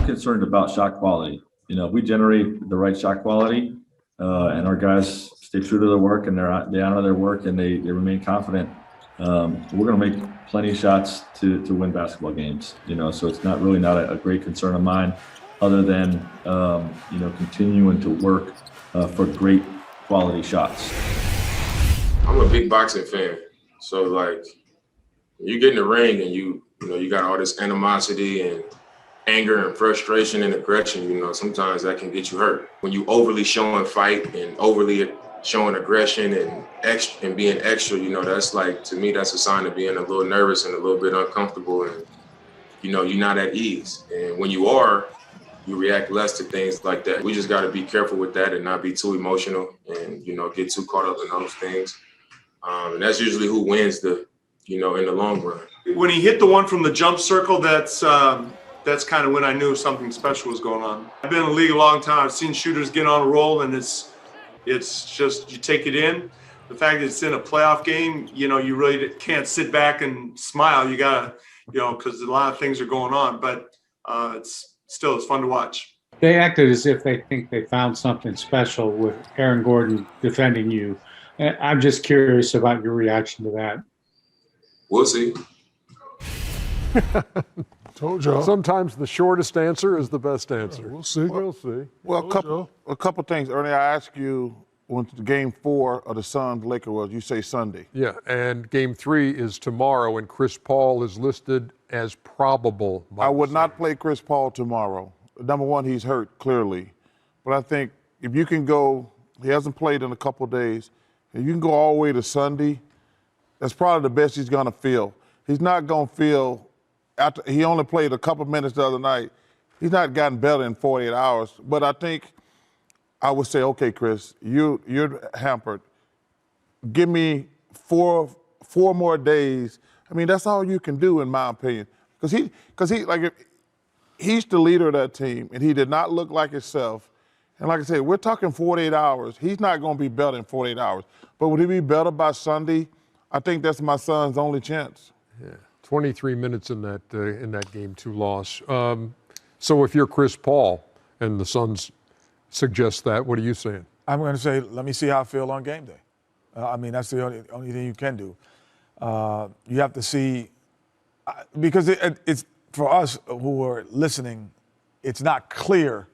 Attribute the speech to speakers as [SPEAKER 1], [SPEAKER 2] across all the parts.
[SPEAKER 1] concerned about shot quality. You know, if we generate the right shot quality, and our guys stay true to their work and they honor their work and they remain confident, we're going to make plenty of shots to win basketball games. You know, so it's not a great concern of mine, other than you know, continuing to work for great quality shots.
[SPEAKER 2] I'm a big boxing fan, so like you get in the ring and you know you got all this animosity and anger and frustration and aggression. You know, sometimes that can get you hurt when you overly showing fight and overly showing aggression and being extra. You know, that's like, to me, that's a sign of being a little nervous and a little bit uncomfortable, and you know, you're not at ease. And when you are, you react less to things like that. We just got to be careful with that and not be too emotional and, you know, get too caught up in those things. And that's usually who wins you know, in the long run.
[SPEAKER 3] When he hit the one from the jump circle, that's kind of when I knew something special was going on. I've been in the league a long time. I've seen shooters get on a roll, and it's just, you take it in. The fact that it's in a playoff game, you know, you really can't sit back and smile. You gotta, you know, because a lot of things are going on, but it's fun to watch.
[SPEAKER 4] They acted as if they think they found something special with Aaron Gordon defending you. I'm just curious about your reaction to that.
[SPEAKER 2] We'll see.
[SPEAKER 5] Told y'all.
[SPEAKER 6] Sometimes the shortest answer is the best answer.
[SPEAKER 5] We'll see.
[SPEAKER 6] We'll see.
[SPEAKER 7] Well, a couple things. Ernie, I asked you when game 4 of the Suns-Lakers was, you say Sunday.
[SPEAKER 6] Yeah, and game 3 is tomorrow, and Chris Paul is listed as probable.
[SPEAKER 7] I would not play Chris Paul tomorrow. Number one, he's hurt, clearly. But I think if you can go, he hasn't played in a couple of days, and you can go all the way to Sunday, that's probably the best he's going to feel. He's not going to feel, after he only played a couple minutes the other night, he's not gotten better in 48 hours. But I think I would say, okay, Chris, you're hampered. Give me four more days. I mean, that's all you can do, in my opinion. Because he's the leader of that team, and he did not look like himself. And like I said, we're talking 48 hours. He's not going to be better in 48 hours. But would he be better by Sunday? I think that's my son's only chance.
[SPEAKER 6] Yeah, 23 minutes in that game 2 loss. So if you're Chris Paul and the Suns suggest that, what are you saying?
[SPEAKER 8] I'm going to say, let me see how I feel on game day. I mean, that's the only thing you can do. You have to see, because it's for us who are listening, it's not clear,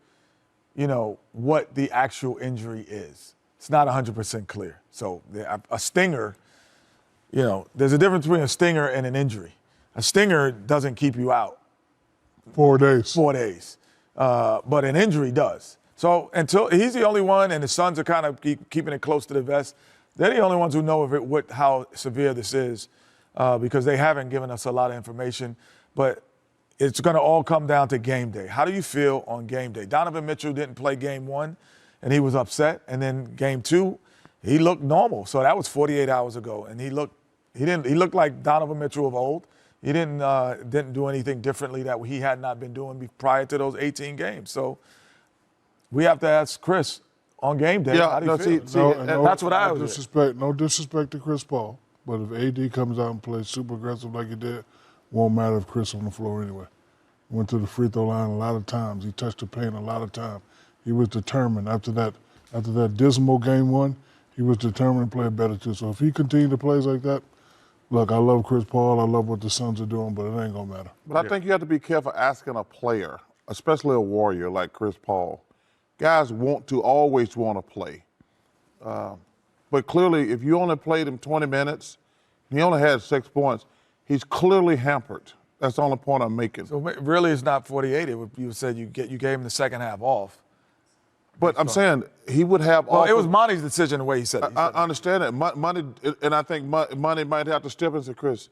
[SPEAKER 8] you know, what the actual injury is. It's not 100% clear. So a stinger, you know, there's a difference between a stinger and an injury. A stinger doesn't keep you out
[SPEAKER 5] 4 days.
[SPEAKER 8] 4 days. But an injury does. So until he's the only one, and the Suns are kind of keeping it close to the vest, they're the only ones who know how severe this is, because they haven't given us a lot of information. But it's going to all come down to game day. How do you feel on game day? Donovan Mitchell didn't play game 1, and he was upset. And then game 2, he looked normal. So that was 48 hours ago, and he looked like Donovan Mitchell of old. He didn't do anything differently that he had not been doing prior to those 18 games. So we have to ask Chris on game day.
[SPEAKER 7] Yeah,
[SPEAKER 8] how do you feel? That's what I was.
[SPEAKER 5] No disrespect to Chris Paul, but if AD comes out and plays super aggressive like he did, won't matter if Chris on the floor anyway. Went to the free throw line a lot of times. He touched the paint a lot of times. He was determined. After that dismal game 1, he was determined to play better too. So if he continued to play like that, look, I love Chris Paul. I love what the Suns are doing, but it ain't going to matter.
[SPEAKER 7] But I think you have to be careful asking a player, especially a warrior like Chris Paul. Guys always want to play. But clearly, if you only played him 20 minutes, he only had 6 points, he's clearly hampered. That's the only point I'm making.
[SPEAKER 8] So really, it's not 48. You said you gave him the second half off.
[SPEAKER 7] But I'm saying he would have.
[SPEAKER 8] Well, it was Monty's decision the way he said it.
[SPEAKER 7] I understand that. Monty, and I think Monty might have to step in and say, Chris,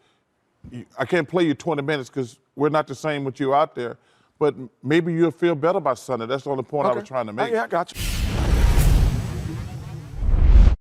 [SPEAKER 7] I can't play you 20 minutes because we're not the same with you out there. But maybe you'll feel better by Sunday. That's the only point I was trying to make.
[SPEAKER 8] Yeah, I got you.